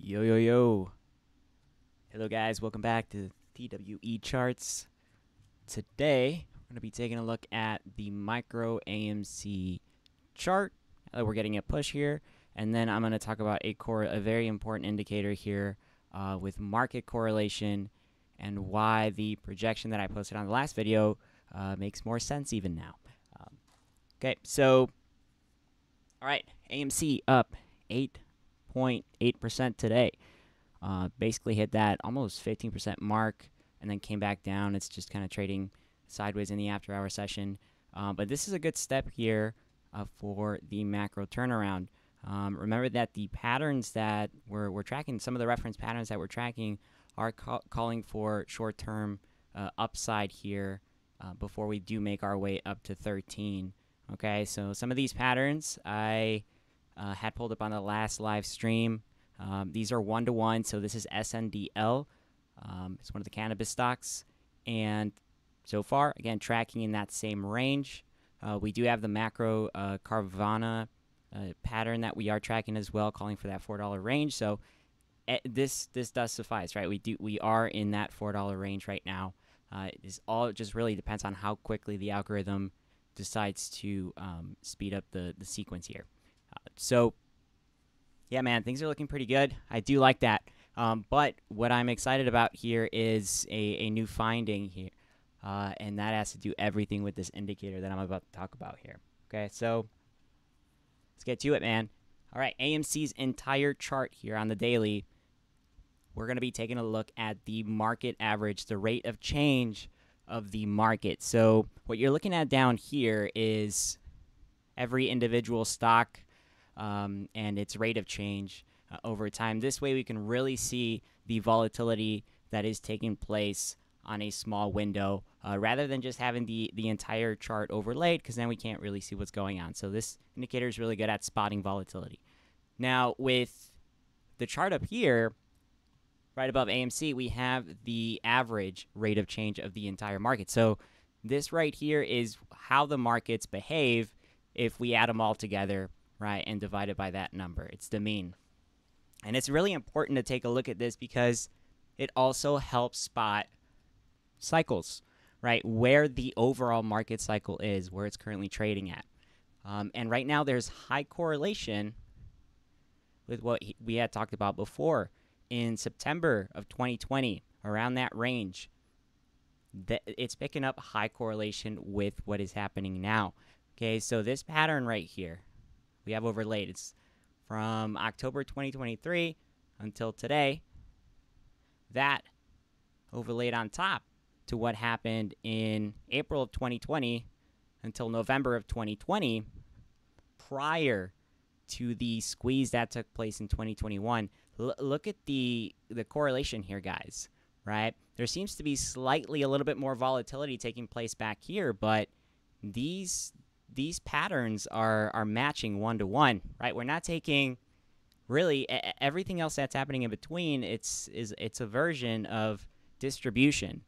Yo, yo, yo. Hello, guys. Welcome back to TWE Charts. Today, we're going to be taking a look at the micro AMC chart. We're getting a push here. And then I'm going to talk about a very important indicator here with market correlation and why the projection that I posted on the last video makes more sense even now. Okay, so, all right, AMC up 8.8% today. Basically hit that almost 15% mark and then came back down. It's just kind of trading sideways in the after hour session. But this is a good step here for the macro turnaround. Remember that the patterns that we're tracking, some of the reference patterns that we're tracking are calling for short-term upside here before we do make our way up to 13. Okay, so some of these patterns I had pulled up on the last live stream. These are 1-to-1, so this is SNDL. It's one of the cannabis stocks. And so far, again, tracking in that same range. We do have the macro Carvana pattern that we are tracking as well, calling for that $4 range. So this does suffice, right? We are in that $4 range right now. It just really depends on how quickly the algorithm decides to speed up the sequence here. So yeah, man, things are looking pretty good. I do like that. But what I'm excited about here is a new finding here. And that has to do everything with this indicator that I'm about to talk about here. Okay, so let's get to it, man. All right, AMC's entire chart here on the daily. We're going to be taking a look at the market average, the rate of change of the market. So what you're looking at down here is every individual stock and its rate of change over time. This way we can really see the volatility that is taking place on a small window rather than just having the entire chart overlaid, because then we can't really see what's going on. So this indicator is really good at spotting volatility. Now with the chart up here, right above AMC, we have the average rate of change of the entire market. So this right here is how the markets behave if we add them all together, right, and divide it by that number. It's the mean. And it's really important to take a look at this because it also helps spot cycles, right, where the overall market cycle is, where it's currently trading at. And right now there's high correlation with what we had talked about before. In September of 2020, around that range, it's picking up high correlation with what is happening now. Okay, so this pattern right here, we have overlaid. It's from October 2023 until today. That overlaid on top to what happened in April of 2020 until November of 2020, prior to the squeeze that took place in 2021. Look at the correlation here, guys, right? There seems to be slightly a little bit more volatility taking place back here, but these patterns are matching 1-to-1, right? We're not taking really everything else that's happening in between. It's a version of distribution.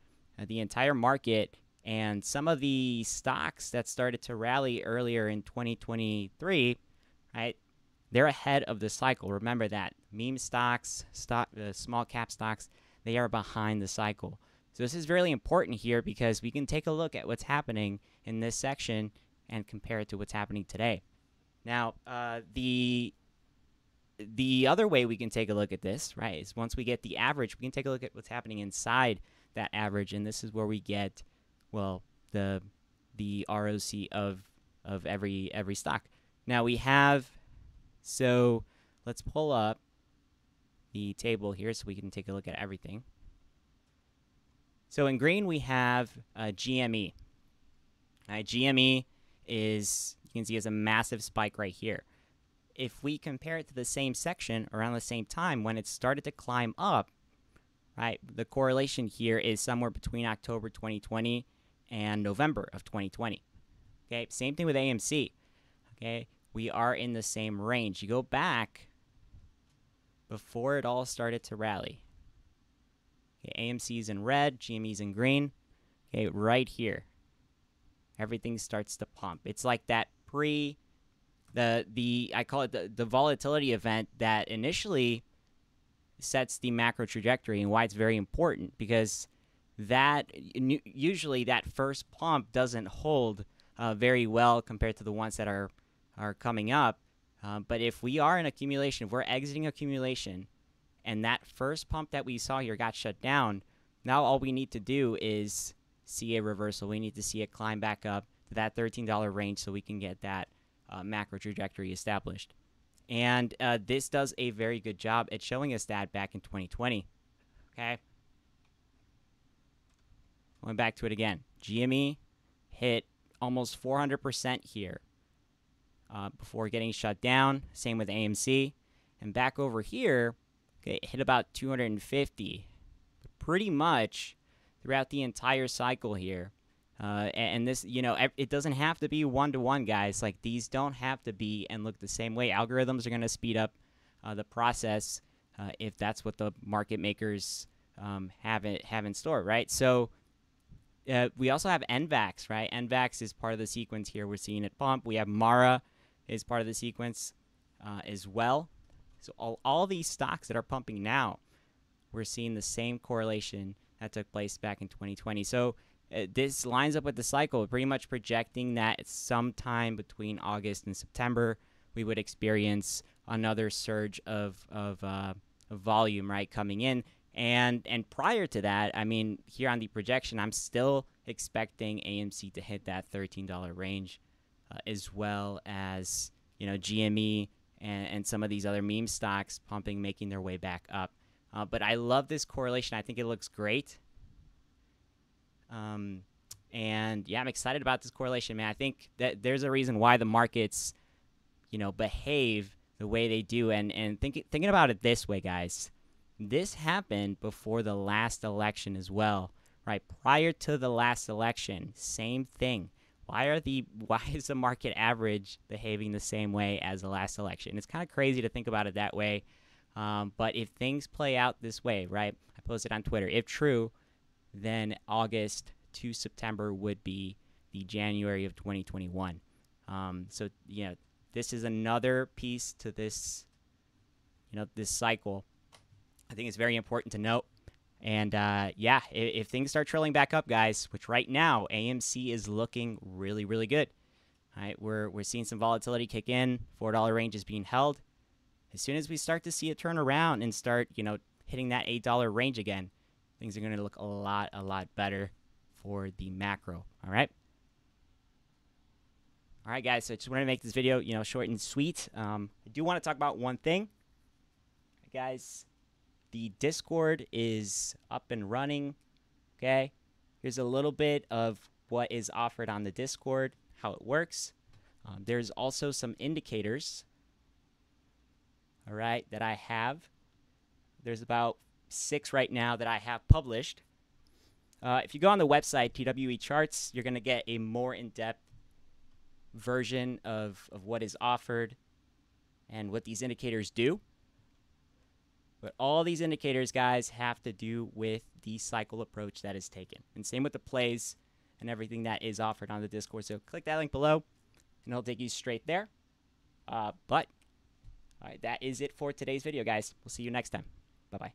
The entire market and some of the stocks that started to rally earlier in 2023, right? They're ahead of the cycle. Remember that. Meme stocks, small cap stocks, they are behind the cycle. So this is really important here because we can take a look at what's happening in this section and compare it to what's happening today. Now, the other way we can take a look at this, right, is once we get the average, we can take a look at what's happening inside that average, and this is where we get, well, the ROC of every stock. Now we have, so let's pull up the table here so we can take a look at everything. So in green we have GME. GME is, you can see, is a massive spike right here. If we compare it to the same section around the same time when it started to climb up, right, the correlation here is somewhere between October 2020 and November of 2020. Okay, same thing with AMC. Okay, we are in the same range. You go back before it all started to rally. Okay, AMC's in red, GME's in green. Okay, right here, everything starts to pump. It's like that I call it the volatility event that initially sets the macro trajectory and why it's very important, because that usually that first pump doesn't hold very well compared to the ones that are coming up. But if we are in accumulation, if we're exiting accumulation, and that first pump that we saw here got shut down, now all we need to do is see a reversal. We need to see it climb back up to that $13 range so we can get that macro trajectory established. And this does a very good job at showing us that back in 2020. Okay. Going back to it again. GME hit almost 400% here before getting shut down. Same with AMC. And back over here, okay, it hit about 250. But pretty much throughout the entire cycle here. And this, it doesn't have to be one-to-one, guys. Like, these don't have to be and look the same way. Algorithms are going to speed up the process if that's what the market makers have in store, right? So we also have NVAX, right? NVAX is part of the sequence here. We're seeing it pump. We have Mara is part of the sequence as well. So all these stocks that are pumping now, we're seeing the same correlation that took place back in 2020. So this lines up with the cycle, pretty much projecting that sometime between August and September, we would experience another surge of volume, right, coming in. And prior to that, I mean, here on the projection, I'm still expecting AMC to hit that $13 range, as well as, GME and some of these other meme stocks pumping, making their way back up. But I love this correlation. I think it looks great. And yeah, I'm excited about this correlation, man. I think that there's a reason why the markets, behave the way they do. And thinking about it this way, guys, this happened before the last election as well, right? Prior to the last election, same thing. Why is the market average behaving the same way as the last election? It's kind of crazy to think about it that way. But if things play out this way, right? I posted on Twitter. If true, then August to September would be the January of 2021. So, this is another piece to this, this cycle. I think it's very important to note. And, if things start trailing back up, guys, which right now AMC is looking really, really good. All right, we're seeing some volatility kick in. $4 range is being held. As soon as we start to see it turn around and start, hitting that $8 range again, things are going to look a lot better for the macro. All right. All right, guys. So I just wanted to make this video, short and sweet. I do want to talk about one thing, guys. The Discord is up and running. Okay. Here's a little bit of what is offered on the Discord, how it works. There's also some indicators. All right, that I have. There's about 6 right now that I have published. If you go on the website, TWE Charts, you're going to get a more in-depth version of what is offered and what these indicators do. But all these indicators, guys, have to do with the cycle approach that is taken. And same with the plays and everything that is offered on the Discord. So click that link below, and it'll take you straight there. But all right, that is it for today's video, guys. We'll see you next time. Bye-bye.